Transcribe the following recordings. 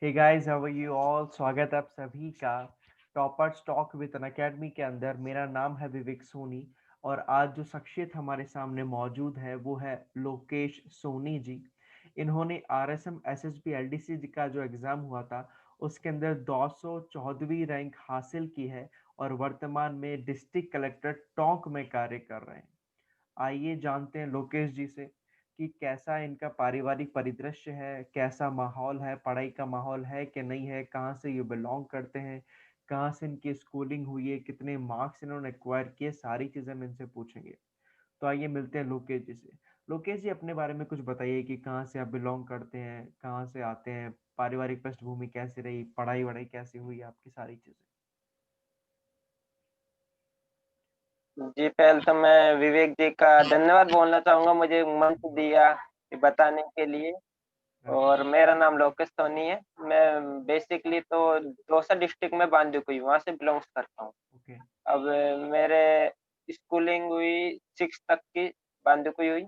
Hey guys, how are you all? स्वागत है आप सभी का toppers talk with Unacademy के अंदर। मेरा नाम है विवेक सोनी और आज जो शख्सियत हमारे सामने मौजूद है वो है लोकेश सोनी जी। इन्होंने आरएसएम एसएसबी एलडीसी का जो एग्ज़ाम हुआ था उसके अंदर 214वीं रैंक हासिल की है और वर्तमान में डिस्ट्रिक्ट कलेक्टर टोंक में कार्य कर रहे हैं। आइए जानते हैं लोकेश जी से कि कैसा इनका पारिवारिक परिदृश्य है, कैसा माहौल है, पढ़ाई का माहौल है कि नहीं है, कहाँ से ये बिलोंग करते हैं, कहाँ से इनकी स्कूलिंग हुई है, कितने मार्क्स इन्होंने एक्वायर किए, सारी चीज़ें हम इनसे पूछेंगे। तो आइए मिलते हैं लोकेश जी से। लोकेश जी अपने बारे में कुछ बताइए कि कहाँ से आप बिलोंग करते हैं, कहाँ से आते हैं, पारिवारिक पृष्ठभूमि कैसी रही, पढ़ाई-वढ़ाई कैसी हुई आपकी सारी चीज़ें? जी, पहले तो मैं विवेक जी का धन्यवाद बोलना चाहूँगा मुझे मंच दिया ये बताने के लिए। वेलकम। और मेरा नाम लोकेश सोनी है। मैं बेसिकली तो दौसा डिस्ट्रिक्ट में बांदीकुई वहाँ से बिलॉन्ग्स करता हूँ। ओके, अब मेरे स्कूलिंग हुई 6 तक की बांदीकुई हुई,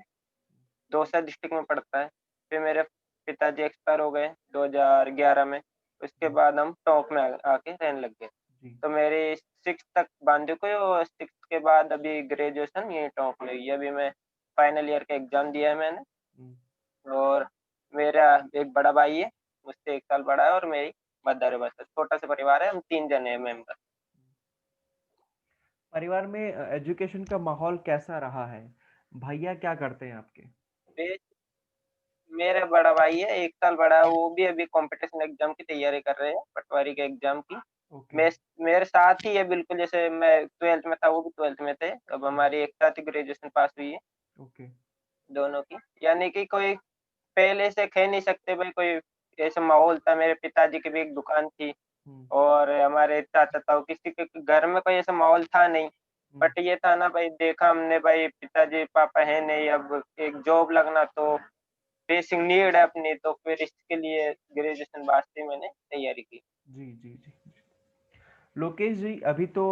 दौसा डिस्ट्रिक्ट में पड़ता है। फिर मेरे पिताजी एक्सपायर हो गए 2011 में, उसके जी, बाद हम टोंक में आके रहने लग गए। जी। तो मेरी 6 तक बांदीकुई और 6 के बाद अभी ग्रेजुएशन यहीं टोंक में हुई है। अभी मैं फाइनल ईयर का एग्ज़ाम दिया है मैंने। हुँ। और मेरा एक बड़ा भाई है, मुझसे 1 साल बड़ा है और मेरी मदर है बस। छोटा-सा परिवार है, हम 3 जने हैं मेंबर। परिवार में एजुकेशन का माहौल कैसा रहा है? भैया क्या करते हैं आपके? बे मेरा बड़ा भाई है, 1 साल बड़ा है, वो भी अभी कॉम्पिटिशन एग्ज़ाम की तैयारी कर रहे हैं, पटवारी के एग्ज़ाम की। ओके। मैं मेरे साथ ही है बिल्कुल, जैसे मैं 12th में था, वो भी 12th में थे। अब हुँ, हमारी एक साथ ही ग्रेजुएशन पास हुई है, ओके। दोनों की। यानी कि कोई पहले से कह नहीं सकते भाई, कोई ऐसा माहौल था। मेरे पिताजी की भी एक दुकान थी हुँ, और हमारे चाचा-ताऊ किसी के घर में कोई ऐसा माहौल था नहीं। हुँ, बट ये था ना भाई, देखा हमने भाई पिताजी पापा है नहीं, अब एक जॉब लगना तो बेसिक नीड है अपनी, तो फिर इसके लिए ग्रेजुएशन वास्ते मैंने तैयारी की। जी, जी, जी। लोकेश जी, अभी तो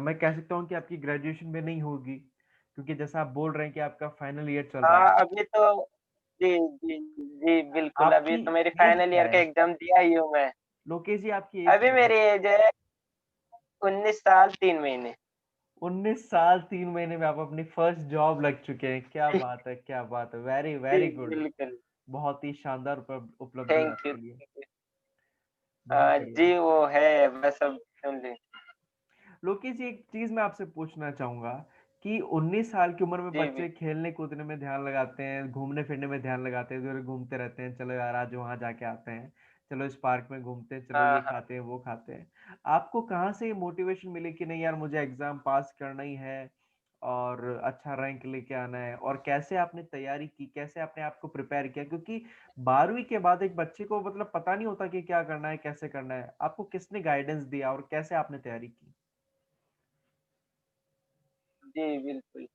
मैं कह सकता हूँ कि आपकी ग्रेजुएशन भी नहीं होगी, क्योंकि जैसा आप बोल रहे हैं कि आपका फाइनल ईयर चल रहा है। हाँ, अभी तो जी, जी, जी, बिल्कुल, अभी आपकी तो मेरी एज फाइनल क्या ईयर का है? एग्ज़ाम दिया ही हूँ मैं। लोकेश जी आपकी एज अभी क्या है? मेरी एज है 19 साल 3 महीने। 19 साल 3 महीने में आप अपनी फर्स्ट जॉब लग चुके हैं। क्या बात है, क्या बात है। वेरी, जी, वेरी गुड। बिल्कुल। बहुत ही शानदार उपलब्धि है थैंक यू, आपके लिए। Thank you. बहुत बढ़िया। जी, वो है बस अब सुन ली। लोकेश जी, एक चीज़ मैं आपसे पूछना चाहूँगा कि 19 साल की उम्र में जी, बच्चे खेलने-कूदने में ध्यान लगाते हैं, घूमने-फिरने में ध्यान लगाते हैं, इधर घूमते रहते हैं, चलो यार आज वहाँ जाके आते हैं, चलो इस पार्क में घूमते हैं, चलो हाँ, ये हाँ। खाते हैं, वो खाते हैं। आपको कहाँ से ये मोटिवेशन मिली कि नहीं यार मुझे एग्ज़ाम पास करना ही है और अच्छा रैंक लेके आना है और कैसे आपने तैयारी की, कैसे आपने आप को प्रिपेयर किया? क्योंकि 12वीं के बाद एक बच्चे को मतलब पता नहीं होता कि क्या करना है, कैसे करना है। आपको किसने गाइडेंस दिया और कैसे आपने तैयारी की? जी, बिल्कुल।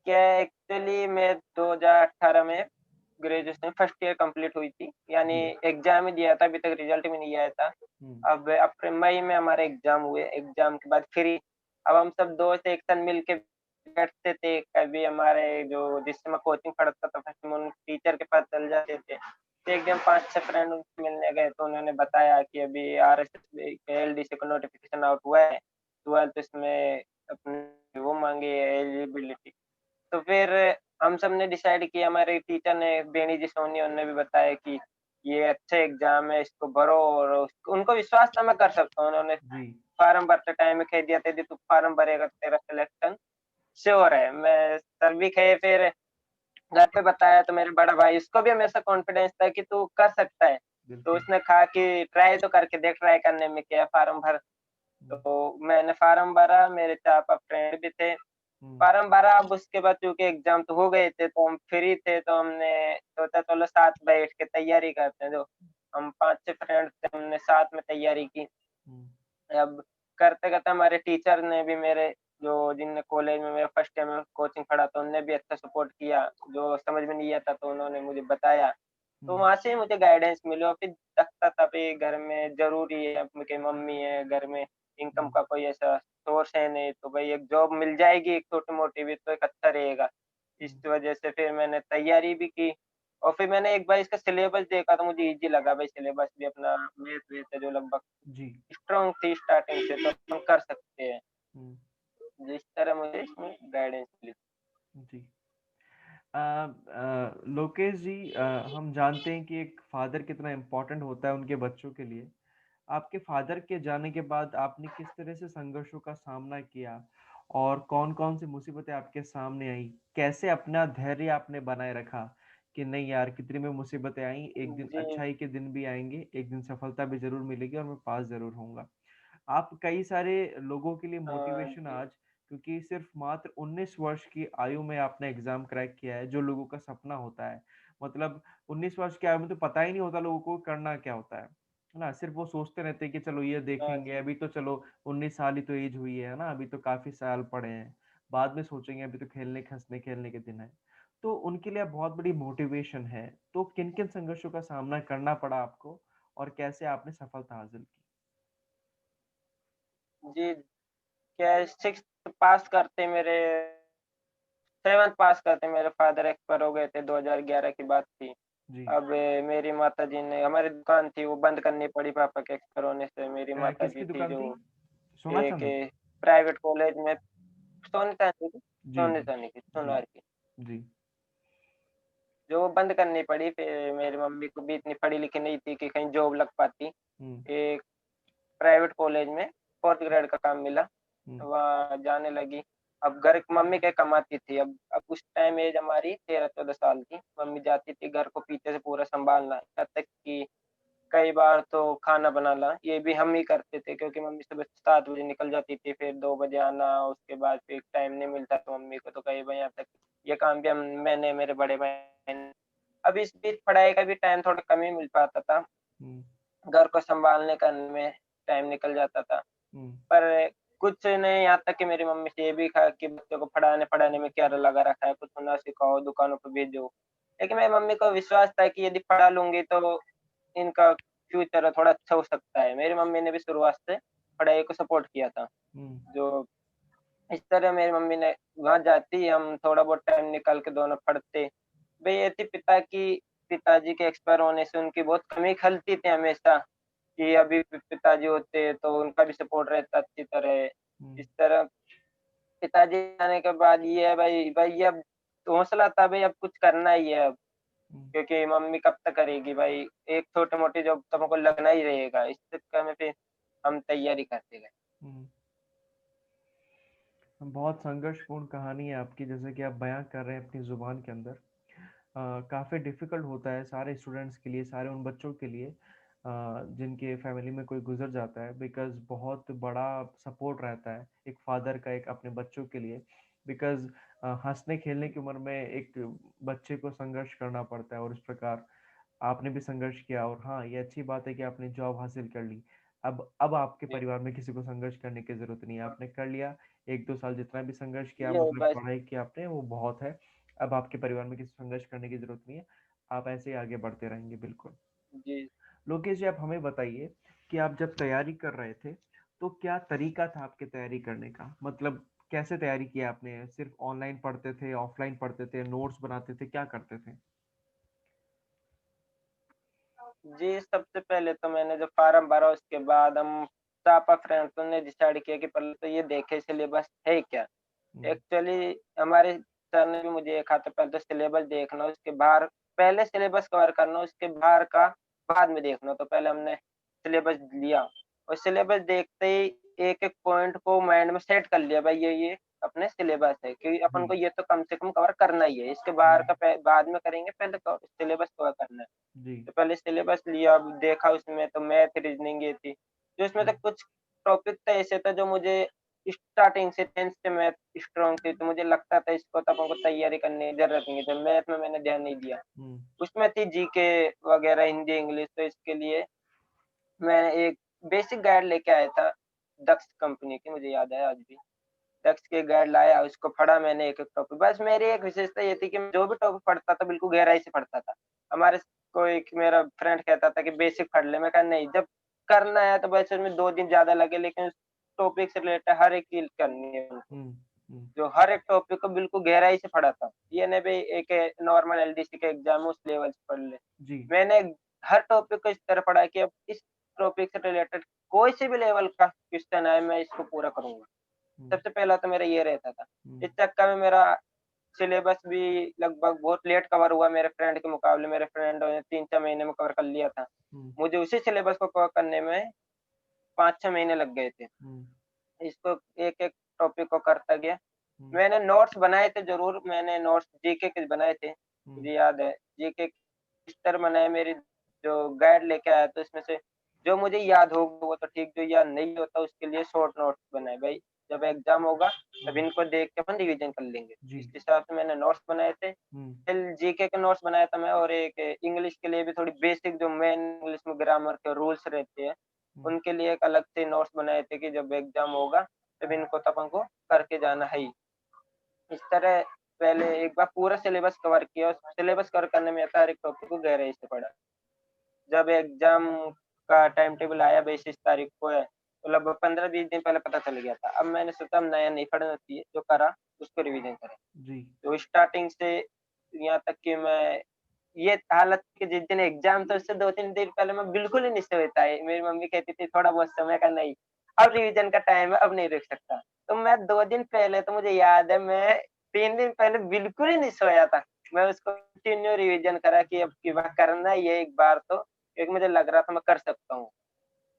क्या है एक्चुअली मैं 2018 में ग्रेजुएशन फर्स्ट ईयर कंप्लीट हुई थी, यानी जी। एग्ज़ाम ही दिया था, अभी तक रिज़ल्ट भी नहीं आया था। हुँ। अब अप्रैल मई में हमारे एग्ज़ाम हुए, एग्ज़ाम के बाद फ्री। अब हम सब दोस्त एक साथ मिल के बैठते थे, कभी हमारे जो जिससे मैं कोचिंग पढ़ता था फर्स्ट में, उन टीचर के पास चले जाते थे। तो एक दिन 5-6 फ्रेंड उनसे मिलने गए, तो उन्होंने बताया कि अभी आरएसएस एलडीसी का नोटिफ़िकेशन आउट हुआ है, 12th इसमें अपनी वो माँगी है एलिजिबिलिटी। तो फिर हम सब ने डिसाइड किया, हमारे टीचर ने बेनी जी सोनी उन्होंने भी बताया कि ये अच्छा एग्ज़ाम है, इसको भरो और उनको विश्वास था मैं कर सकता हूँ। उन्होंने जी। फॉर्म भरते टाइम में कह दिया था, यदि तू फॉर्म भरेगा तो तेरा सिलेक्शन श्योर है। मैं सर भी कहे, फिर घर पे बताया तो मेरे बड़ा भाई, उसको भी हमेशा कॉन्फिडेंस था कि तू कर सकता है। तो बिल्कुल। उसने कहा कि ट्राई तो करके देख, ट्राई करने में क्या है, फॉर्म भर। हुँ, तो मैंने फॉर्म भरा, मेरे 4-5 फ्रेंड भी थे। हुँ, फॉर्म भरा, अब उसके बाद चूँकि एग्ज़ाम तो हो गए थे, तो हम फ्री थे, तो हमने सोचा चलो साथ बैठ के तैयारी करते हैं। जो हम 5-6 फ्रेंड थे, हमने साथ में तैयारी की। हुँ, अब करते-करते हमारे टीचर ने भी मेरे, जो जिनने कॉलेज में मेरा फर्स्ट ईयर में कोचिंग पढ़ा था, उनने भी अच्छा सपोर्ट किया। जो समझ में नहीं आता तो उन्होंने मुझे बताया। तो हुँ, वहाँ से ही मुझे गाइडेंस मिली और फिर लगता था भई घर में ज़रूरी है, क्योंकि मम्मी है, घर में इनकम हुँ, का कोई ऐसा सोर्स है नहीं, तो भई एक जॉब मिल जाएगी एक छोटी-मोटी भी तो एक अच्छा रहेगा। इस हुँ, वजह से फिर मैंने तैयारी भी की और फिर मैंने एक बार इसका सिलेबस देखा तो मुझे ईज़ी लगा भाई सिलेबस भी अपना मैथ-वैथ है जो लगभग जी। स्ट्रॉन्ग थी स्टार्टिंग से तो हम कर सकते हैं। हुँ, जिस तरह मुझे इसमें गाइडेंस मिली। जी। लोकेश जी, हम जानते हैं कि एक फादर कितना इम्पोर्टेंट होता है उनके बच्चों के लिए। आपके फादर के जाने के बाद आपने किस तरह से संघर्षों का सामना किया और कौन-कौन सी मुसीबतें आपके सामने आई? कैसे अपना धैर्य आपने बनाए रखा कि नहीं यार कितनी भी मुसीबतें आई, एक दिन जी, अच्छाई के दिन भी आएँगे, एक दिन सफलता भी ज़रूर मिलेगी और मैं पास ज़रूर होऊँगा। आप कई सारे लोगों के लिए हाँ मोटिवेशन जी। आज, क्योंकि सिर्फ मात्र 19 वर्ष की आयु में आपने एग्ज़ाम क्रैक किया है, जो लोगों का सपना होता है। मतलब 19 वर्ष की आयु में तो पता ही नहीं होता लोगों को करना क्या होता है ना? सिर्फ वो सोचते रहते हैं कि चलो ये हाँ देखेंगे, जी। अभी तो चलो 19 साल ही तो एज हुई है ना? अभी तो काफ़ी साल पड़े हैं, बाद में सोचेंगे, अभी तो खेलने, हँसने-खेलने के दिन हैं। तो उनके लिए आप बहुत बड़ी मोटिवेशन हैं। तो किन-किन संघर्षों का सामना करना पड़ा आपको और कैसे आपने सफलता हासिल की? जी, क्या 6th पास करते मेरे 7th पास करते मेरे फादर एक्सपायर हो गए थे, 2011 की बात थी। जी। अब मेरी माताजी ने हमारी दुकान थी वो बंद करनी पड़ी पापा के एक्सपायर होने से। मेरी किसकी माताजी थी दुकान जो थी? सोना एक चांदी? प्राइवेट कॉलेज में सोने-चांदी की जी, जी। सोने-चांदी की, जी, सोनार की। जी। जो वो बंद करनी पड़ी फिर मेरी मम्मी को भी इतनी पढ़ी-लिखी नहीं थी कि कहीं जॉब लग पाती। हुँ, एक प्राइवेट कॉलेज में 4th ग्रेड का काम मिला, हुँ, वहाँ जाने लगी। अब घर मम्मी क्या कमाती थी, अब उस टाइम एज हमारी 13-14 साल की। मम्मी जाती थी घर को पीछे से पूरा सँभालना, यहाँ तक कि कई बार तो खाना बनाना, ये भी हम ही करते थे क्योंकि मम्मी सुबह 7 बजे निकल जाती थी, फिर 2 बजे आना, उसके बाद फिर टाइम नहीं मिलता था मम्मी को, तो कई बार यहाँ तक ये काम भी हम मैंने, मेरे बड़े भाई ने अब इस बीच पढ़ाई का भी टाइम थोड़ा कम ही मिल पाता था। हुँ, घर को सँभालने करने में टाइम निकल जाता था। हुँ, पर कुछ ने यहाँ तक कि मेरी मम्मी से ये भी कहा कि बच्चों को पढ़ाने-पढ़ाने में क्या लगा रखा है, कुछ ना सिखाओ, दुकानों पे भेजो। लेकिन मेरी मम्मी को विश्वास था कि यदि पढ़ा लूँगी तो इनका फ्यूचर थोड़ा अच्छा हो सकता है। मेरी मम्मी ने भी शुरुआत से पढ़ाई को सपोर्ट किया था। हुँ, जो इस तरह मेरी मम्मी ने वहाँ जाती, हम थोड़ा बहुत टाइम निकाल के दोनों पढ़ते। भई ये थी पिताजी के एक्सपायर होने से उनकी बहुत कमी खलती थी हमेशा। कि अभी पिताजी होते तो उनका भी सपोर्ट रहता अच्छी तरह। हुँ, इस तरह पिताजी आने के बाद ये है भाई भाई अब हौसला था भाई अब कुछ करना ही है अब, हुँ, क्योंकि मम्मी कब तक करेगी भाई, एक छोटी-मोटी जॉब तो हमको लगना ही रहेगा। इस चक्कर में फिर हम तैयारी करते गए। हुँ। बहुत संघर्षपूर्ण कहानी है आपकी, जैसे कि आप बयाँ कर रहे हैं अपनी ज़ुबान के अंदर। काफ़ी डिफ़िकल्ट होता है सारे स्टूडेंट्स के लिए, सारे उन बच्चों के लिए जिनके फैमिली में कोई गुज़र जाता है, बिकॉज़ बहुत बड़ा सपोर्ट रहता है एक फ़ादर का एक अपने बच्चों के लिए। बिकॉज़ हँसने-खेलने की उम्र में एक बच्चे को संघर्ष करना पड़ता है और इस प्रकार आपने भी संघर्ष किया और हाँ, ये अच्छी बात है कि आपने जॉब हासिल कर ली। अब आपके जी, परिवार में किसी को संघर्ष करने की ज़रूरत नहीं है, आपने कर लिया। 1-2 साल जितना भी संघर्ष किया, ये मतलब बस पढ़ाई की आपने, वो बहुत है। अब आपके परिवार में किसी संघर्ष करने की ज़रूरत नहीं है। आप ऐसे ही आगे बढ़ते रहेंगे, बिल्कुल। जी। लोकेश जी, आप हमें बताइए कि आप जब तैयारी कर रहे थे, तो क्या तरीका था आपके तैयारी करने का? मतलब कैसे तैयारी किया आपने? सिर्फ़ ऑनलाइन पढ़ते थे, ऑफ़लाइन पढ़ते थे, नोट्स बनाते थे, क्या करते थे? जी, सबसे पहले तो मैंने जब फ़ॉर्म भरा उसके बाद हम पापा फ्रेंड्स ने डिसाइड किया कि पहले तो ये देखें सिलेबस है क्या? हुँ, एक्चुअली हमारे सर ने भी मुझे कहा था पहले तो सिलेबस देखना उसके बाहर पहले सिलेबस कवर करना उसके बाहर का बाद में देखना। तो पहले हमने सिलेबस लिया और सिलेबस देखते ही एक-एक पॉइंट को माइंड में सेट कर लिया भाई ये अपने सिलेबस है कि अपन को जी, ये तो कम से कम कवर करना ही है। इसके बाहर हुँ, का बाद में करेंगे पहले तो सिलेबस कवर करना है। जी, तो पहले सिलेबस लिया, देखा उसमें तो मैथ, रीज़निंग ये थी। जो उसमें हुँ, से कुछ टॉपिक तो ऐसे थे जो मुझे स्टार्टिंग से 10th से मैथ स्ट्रॉन्ग थी, तो मुझे लगता था इसको तो अपन को तैयारी करने की ज़रूरत नहीं है, तो मैथ में मैंने ध्यान नहीं दिया। हुँ, उसमें थी जीके वगैरह हिंदी, इंग्लिश तो इसके लिए मैं एक बेसिक गाइड लेके आया था, दक्ष कंपनी की मुझे याद है आज भी। दक्ष की गाइड लाया, उसको पढ़ा मैंने एक-एक टॉपिक। बस मेरी एक विशेषता ये थी कि मैं जो भी टॉपिक पढ़ता था बिल्कुल गहराई से पढ़ता था। हमारे कोई एक मेरा फ्रेंड कहता था कि बेसिक पढ़ ले, मैं कहा नहीं जब करना है तो बस उसमें 2 दिन ज़्यादा लगे लेकिन उस टॉपिक से रिलेटेड हर एक चीज़ करनी है। हुँ, हुँ, जो हर एक टॉपिक को बिल्कुल गहराई से पढ़ा था। ये नहीं भई एक नॉर्मल एलडीसी का एग्ज़ाम है उस लेवल से पढ़ ले। जी। मैंने हर टॉपिक को इस तरह पढ़ा कि अब इस टॉपिक से रिलेटेड कोई से भी लेवल का क्वेश्चन आए मैं इसको पूरा करूँगा। हुँ, सबसे पहला तो मेरा ये रहता था। हुँ, इस चक्कर में मेरा सिलेबस भी लगभग बहुत लेट कवर हुआ मेरे फ्रेंड के मुकाबले। मेरे फ्रेंड ने 3-4 महीने में कवर कर लिया था। हुँ, मुझे उसी सिलेबस को कवर करने में 5-6 महीने लग गए थे। हुँ, इसको एक-एक टॉपिक को करता गया। हुँ, मैंने नोट्स बनाए थे ज़रूर, मैंने नोट्स जीके के बनाए थे, हुँ, मुझे याद है। जीके इस तरह बनाए मेरी जो गाइड लेके आया था उसमें से जो मुझे याद हो वो तो ठीक, जो याद नहीं होता उसके लिए शॉर्ट नोट्स बनाए। भई जब एग्ज़ाम होगा तब हुँ, इनको देख के अपन रिवीजन कर लेंगे। जी। इस हिसाब से मैंने नोट्स बनाए थे। हुँ, फिर जीके के नोट्स बनाया था मैं और एक इंग्लिश के लिए भी थोड़ी बेसिक जो मेन इंग्लिश में ग्रामर के रूल्स रहते हैं, हुँ, उनके लिए एक अलग से नोट्स बनाए थे कि जब एग्ज़ाम होगा तब इनको तो अपन को करके जाना है ही। इस तरह पहले एक बार पूरा सिलेबस कवर किया और सिलेबस कवर करने में आता है हर एक टॉपिक को गहराई से पढ़ा। जब एग्ज़ाम का टाइम टेबल आया भई इस तारीख को है, तो लगभग 15-20 दिन पहले पता चल गया था। अब मैंने सोचा अब नया नहीं पढ़ना चाहिए, जो करा उसको रिवीज़न करें। जी। तो स्टार्टिंग से यहाँ तक कि मैं ये हालत कि जिस दिन एग्ज़ाम था उससे 2-3 दिन पहले मैं बिल्कुल ही नहीं सोया था। मेरी मम्मी कहती थी थोड़ा बहुत समय का नहीं, अब रिवीज़न का टाइम है, अब नहीं रुक सकता। तो मैं 2 दिन पहले तो मुझे याद है मैं 3 दिन पहले बिल्कुल ही नहीं सोया था। मैं उसको कंटिन्यू रिवीज़न करा कि अब की बार करना है ये एक बार तो, क्योंकि मुझे लग रहा था मैं कर सकता हूँ।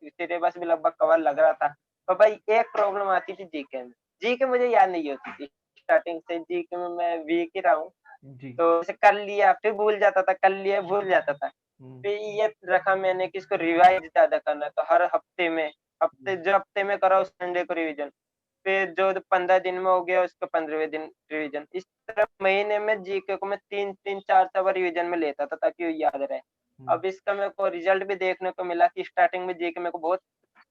सिलेबस भी लगभग कवर लग रहा था। पर भाई एक प्रॉब्लम आती थी जीके में। जीके मुझे याद नहीं होती थी। स्टार्टिंग से जीके में मैं वीक ही रहा हूँ। जी। तो जैसे कर लिया फिर भूल जाता था, कर लिया भूल जाता था। हुँ, फिर ये रखा मैंने कि इसको रिवाइज़ ज़्यादा करना है, तो हर हफ्ते में हुँ, हफ्ते में करा उस संडे को रिवीज़न। फिर जो 15 दिन में हो गया उसको 15वें दिन रिवीज़न। इस तरह महीने में जीके को मैं 3-3 4-4 बार रिवीज़न में लेता था ताकि वो याद रहे। हुँ, अब इसका मेरे को रिज़ल्ट भी देखने को मिला कि स्टार्टिंग में जीके मेरे को बहुत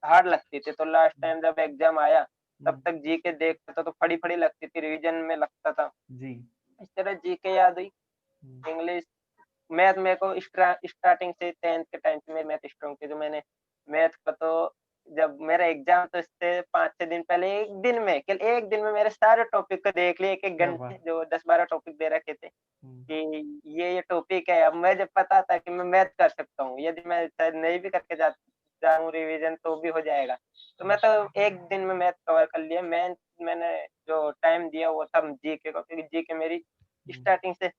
हार्ड लगती थी, तो लास्ट हुँ, टाइम जब एग्ज़ाम आया तब हुँ, तक जीके देखता था तो फटी-फटी लगती थी, रिवीज़न में लगता था। जी। इस तरह जीके याद हुई। हुँ, इंग्लिश मैथ मेरे को स्टार्टिंग से 10th के टाइम से मेरी मैथ स्ट्रॉन्ग थी, तो मैंने मैथ का तो जब मेरा एग्ज़ाम था उससे 5-6 दिन पहले 1 दिन में केवल 1 दिन में मेरे सारे टॉपिक को देख लिए 1-1 क्या घंटे बात! जो 10-12 टॉपिक दे रखे थे हुँ, कि ये टॉपिक है। अब मुझे पता था कि मैं मैथ कर सकता हूँ, यदि मैं शायद नहीं भी करके जाऊँ रिवीज़न तो भी हो जाएगा। तो मैं हुँ, तो 1 दिन में मैथ कवर कर लिया। मैंने जो टाइम दिया वो था जीके को क्योंकि जीके मेरी हुँ, स्टार्टिंग से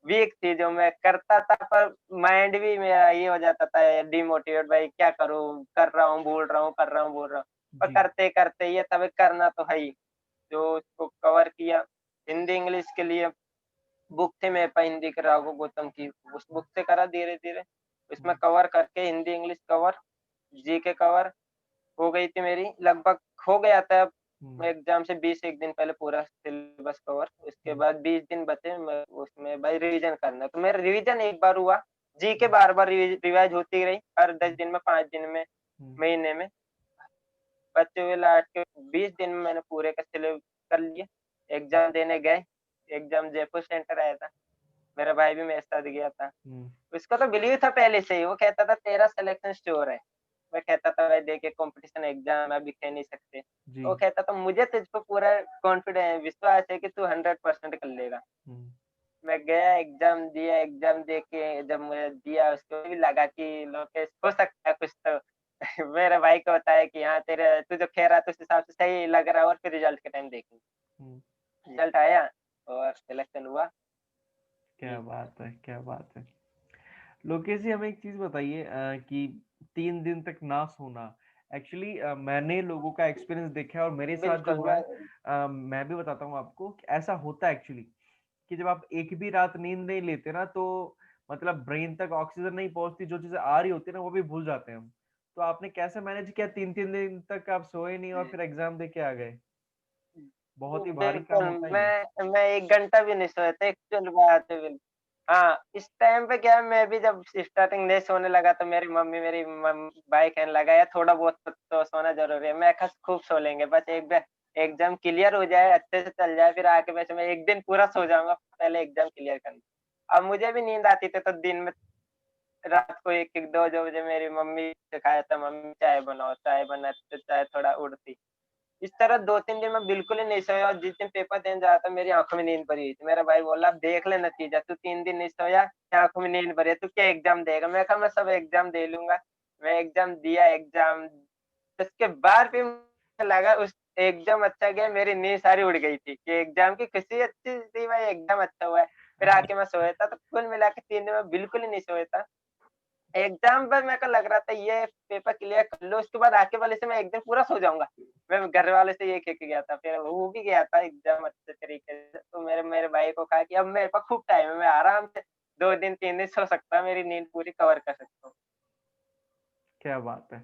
वीक थी जो मैं करता था पर माइंड भी मेरा ये हो जाता था डिमोटिवेट भाई क्या करूँ? कर रहा हूँ, भूल रहा हूँ, कर रहा हूँ, भूल रहा हूँ। पर जी। करते-करते ये तब करना तो है ही। जो उसको कवर किया हिंदी, इंग्लिश के लिए बुक थी मेरे पास हिंदी के राघव गौतम की, उस बुक से करा धीरे-धीरे। उसमें हुँ, कवर करके Hindi, English cover, GK cover हो गई थी मेरी लगभग हो गया था हुँ, एग्ज़ाम से 20 एक दिन पहले पूरा सिलेबस कवर, उसके हुँ, बाद 20 दिन बचे मैं उसमें भाई रिवीज़न करना है। तो मेरा रिवीज़न एक बार हुआ, जीके हुँ, बार-बार रिवाइज़ होती रही, हर 10 हुँ, दिन में, 5 दिन में, हुँ, महीने में। बचे हुए लास्ट के 20 दिन में मैंने पूरे का कर लिया। एग्ज़ाम देने गए, एग्ज़ाम जयपुर सेंटर आया था, मेरा भाई भी मेरे साथ गया था। हुँ, उसको तो बिलीव था पहले से ही, वो कहता था तेरा सिलेक्शन श्योर है। मैं कहता था भाई देखिए कॉम्पिटिशन एग्ज़ाम है, अभी कह नहीं सकते। जी। वो कहता था मुझे तुझ पे पूरा विश्वास है कि तू 100% कर लेगा। हुँ, मैं गया एग्ज़ाम दिया, एग्ज़ाम दे के जब मैं दिया उसको भी लगा कि लोकेश हो सकता है कुछ तो। मेरे भाई को बताया कि हाँ, तेरा तू जो कह रहा था उस हिसाब से सही लग रहा है और फिर रिज़ल्ट के टाइम देखेंगे। हुँ, रिज़ल्ट आया और सिलेक्शन हुआ। क्या जी। बात है! क्या बात है! लोकेश जी हमें एक चीज़ बताइए कि 3 दिन तक ना सोना एक्चुअली मैंने लोगों का एक्सपीरियंस देखा है और मेरे साथ जो बिल्कुल, हुआ है मैं भी बताता हूँ आपको कि ऐसा होता है एक्चुअली कि जब आप एक भी रात नींद नहीं लेते ना तो मतलब ब्रेन तक ऑक्सीजन नहीं पहुँचती, जो चीज़ें आ रही होती है ना वो भी भूल जाते हैं हम। तो आपने कैसे मैनेज किया 3-3 दिन तक आप सोए नहीं और फिर एग्ज़ाम दे के आ गए? बहुत ही भारी काम बिल्कुल, होता है ये। मैं 1 घंटा भी नहीं सोया था, एक्चुअल बात है हाँ, इस टाइम पे क्या है मैं भी जब स्टार्टिंग नहीं सोने लगा तो मेरी मम्मी मेरी भाई कहने लगा यार थोड़ा बहुत तो सोना ज़रूरी है। मैं कहा खूब सो लेंगे बस एक बार एग्ज़ाम क्लियर हो जाए, अच्छे से चल जाए फिर आके वैसे मैं 1 दिन पूरा सो जाऊँगा, पहले एग्ज़ाम क्लियर करना। अब मुझे भी नींद आती थी तो दिन में रात को 1-1 2-2 बजे मेरी मम्मी सिखाया था मम्मी चाय बनाओ, चाय बनाते तो चाय थोड़ा उड़ती। इस तरह 2-3 दिन मैं बिल्कुल ही नहीं सोया और जिस दिन पेपर देने जा रहा था मेरी आँखों में नींद भरी हुई थी। मेरा भाई बोला, "अब देख ले नतीजा, तू 3 दिन नहीं सोया, आँखों में नींद भरी है, तू क्या एग्ज़ाम देगा?" मैं कहा, "मैं सब एग्ज़ाम दे लूँगा।" मैं एग्ज़ाम दिया, एग्ज़ाम उसके बाद फिर मुझे लगा उस एग्ज़ाम अच्छा गया, मेरी नींद सारी उड़ गई थी कि एग्ज़ाम की खुशी अच्छी थी भाई, एग्ज़ाम अच्छा हुआ है। फिर हाँ, आके मैं सोया था, तो कुल मिला के 3 दिन मैं बिल्कुल ही नहीं सोया था। एग्ज़ाम पर मेरे को लग रहा था ये पेपर क्लियर कर लो, उसके बाद आगे वाले से मैं 1 दिन पूरा सो जाऊँगा। मैं घर वालों से ये कह के गया था, फिर हो भी गया था एग्ज़ाम अच्छे तरीके से। तो मेरे मेरे भाई को कहा कि अब मेरे पास खूब टाइम है, मैं आराम से 2 दिन 3 दिन सो सकता हूँ, मेरी नींद पूरी कवर कर सकता हूँ। क्या बात है!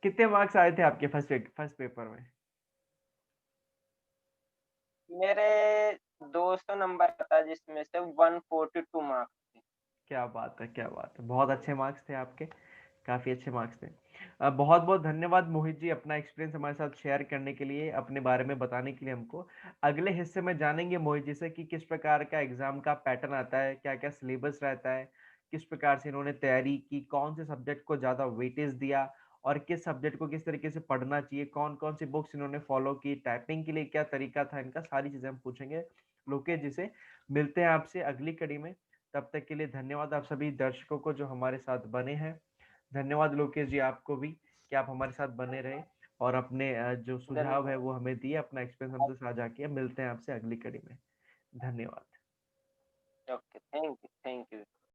कितने मार्क्स आए थे आपके फर्स्ट पेपर में? मेरे 200 नंबर था जिसमें से 142 मार्क्स थे। क्या बात है, क्या बात है! बहुत अच्छे मार्क्स थे आपके, काफ़ी अच्छे मार्क्स थे। बहुत-बहुत धन्यवाद मोहित जी अपना एक्सपीरियंस हमारे साथ शेयर करने के लिए, अपने बारे में बताने के लिए हमको। अगले हिस्से में जानेंगे मोहित जी से कि किस प्रकार का एग्ज़ाम का पैटर्न आता है, क्या-क्या सिलेबस रहता है, किस प्रकार से इन्होंने तैयारी की, कौन से सब्जेक्ट को ज़्यादा वेटेज दिया और किस सब्जेक्ट को किस तरीके से पढ़ना चाहिए, कौन-कौन सी बुक्स इन्होंने फ़ॉलो की, टाइपिंग के लिए क्या तरीका था इनका, सारी चीज़ें हम पूछेंगे लोकेश जी से। मिलते हैं आपसे अगली कड़ी में। तब तक के लिए धन्यवाद आप सभी दर्शकों को जो हमारे साथ बने हैं। धन्यवाद लोकेश जी आपको भी कि आप हमारे साथ बने रहे और अपने जो सुझाव है धन्यवाद। वो हमें दिए, अपना एक्सपीरियंस हमसे साझा किया। मिलते हैं आपसे अगली कड़ी में। धन्यवाद। Okay, thank you, thank you.